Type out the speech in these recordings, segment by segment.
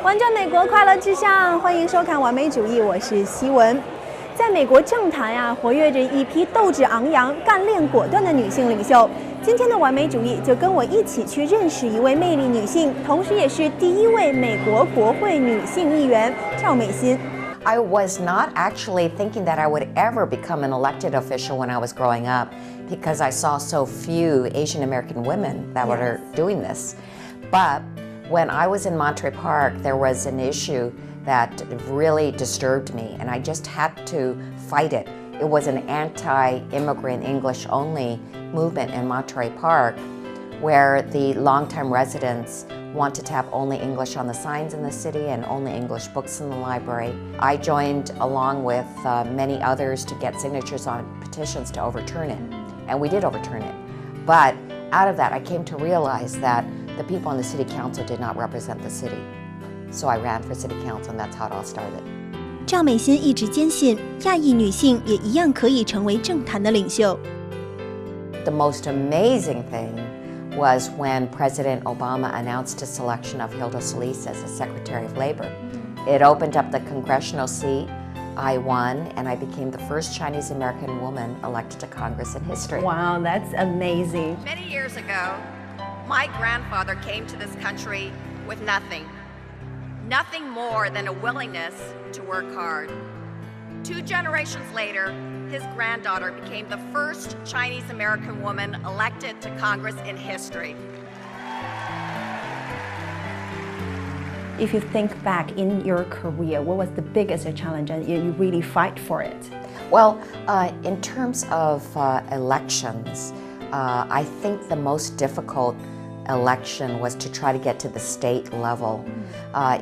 玩转美国，快乐至上，欢迎收看《完美主义》，我是希文。在美国政坛活跃着一批斗志昂扬、干练果断的女性领袖。今天的完美主义就跟我一起去认识一位魅力女性，同时也是第一位美国国会女性议员赵美心。I was not actually thinking that I would ever become an elected official when I was growing up because I saw so few Asian American women that were doing this. But when I was in Monterey Park, there was an issue that really disturbed me, and I just had to fight it. It was an anti-immigrant English-only movement in Monterey Park where the longtime residents wanted to have only English on the signs in the city and only English books in the library. I joined along with many others to get signatures on petitions to overturn it, and we did overturn it. But out of that, I came to realize that the people on the city council did not represent the city. So I ran for city council, and that's how it all started. 赵美心一直坚信，亚裔女性也一样可以成为政坛的领袖。The most amazing thing was when President Obama announced his selection of Hilda Solis as the Secretary of Labor. It opened up the congressional seat. I won, and I became the first Chinese American woman elected to Congress in history. Wow, that's amazing. Many years ago, my grandfather came to this country with nothing more than a willingness to work hard. 2 generations later, his granddaughter became the first Chinese American woman elected to Congress in history. If you think back in your career, what was the biggest challenge and you really fight for it? Well, in terms of elections, I think the most difficult election was to try to get to the state level.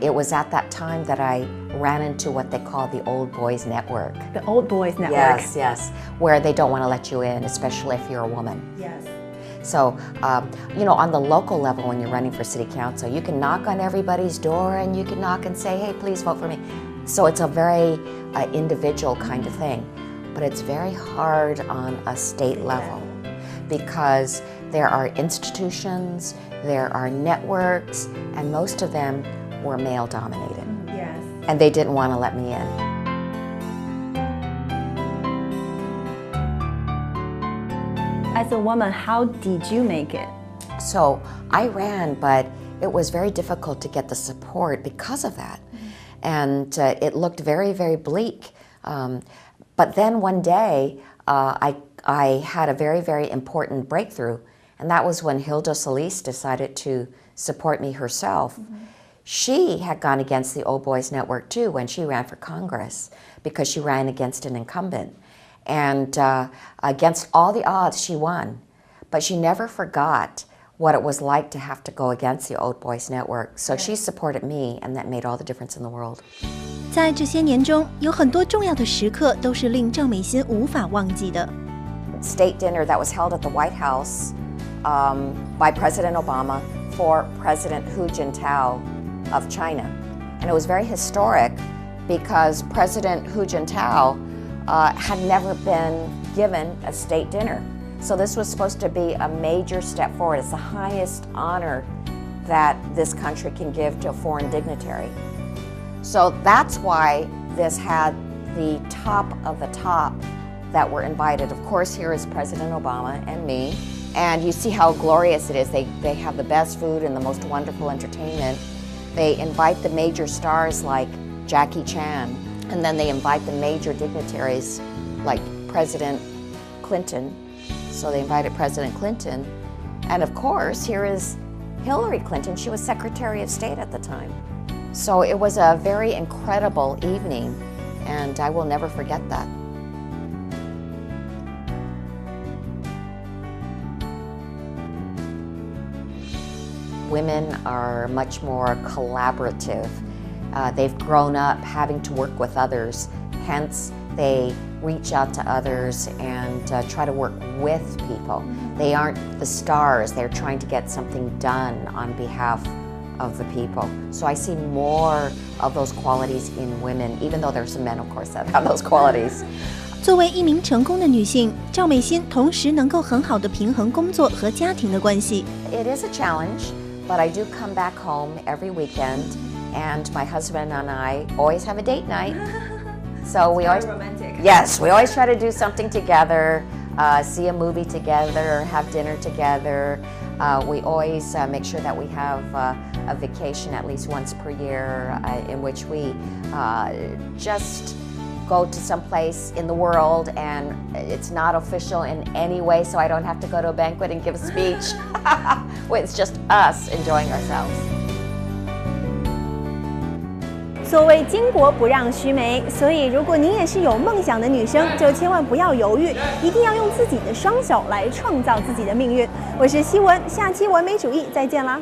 It was at that time that I ran into what they call the Old Boys Network. The Old Boys Network. Yes, where they don't want to let you in, especially if you're a woman. Yes. So, on the local level when you're running for city council, you can knock on everybody's door and you can knock and say, hey, please vote for me. So it's a very individual kind of thing. But it's very hard on a state level because there are institutions, there are networks, and most of them were male-dominated. Yes. And they didn't want to let me in. As a woman, how did you make it? So I ran, but it was very difficult to get the support because of that. And it looked very, very bleak. But then one day, I had a very, very important breakthrough, and that was when Hilda Solis decided to support me herself. She had gone against the Old Boys Network too when she ran for Congress because she ran against an incumbent. And against all the odds, she won. But she never forgot what it was like to have to go against the Old Boys Network. So she supported me, and that made all the difference in the world. 在这些年中，有很多重要的时刻都是令赵美心无法忘记的。State dinner that was held at the White House by President Obama for President Hu Jintao of China. And it was very historic because President Hu Jintao had never been given a state dinner. So this was supposed to be a major step forward. It's the highest honor that this country can give to a foreign dignitary. So that's why this had the top of the top that were invited. Of course, here is President Obama and me. And you see how glorious it is. They have the best food and the most wonderful entertainment. They invite the major stars like Jackie Chan. And then they invite the major dignitaries like President Clinton. So they invited President Clinton. And of course, here is Hillary Clinton. She was Secretary of State at the time. So it was a very incredible evening, and I will never forget that. Women are much more collaborative. They've grown up having to work with others, hence they reach out to others and try to work with people. They aren't the stars, they're trying to get something done on behalf of the people. So I see more of those qualities in women, even though there's some men, of course, that have those qualities. 作为一名成功的女性，赵美心同时能够很好地平衡工作和家庭的关系。It is a challenge, but I do come back home every weekend, and my husband and I always have a date night. So we always romantic. Yes, we always try to do something together, see a movie together, or have dinner together. We always make sure that we have a vacation at least once per year in which we just go to some place in the world, and it's not official in any way, so I don't have to go to a banquet and give a speech. It's just us enjoying ourselves. 所谓巾帼不让须眉，所以如果你也是有梦想的女生，就千万不要犹豫，一定要用自己的双手来创造自己的命运。我是希文，下期完美主义再见啦！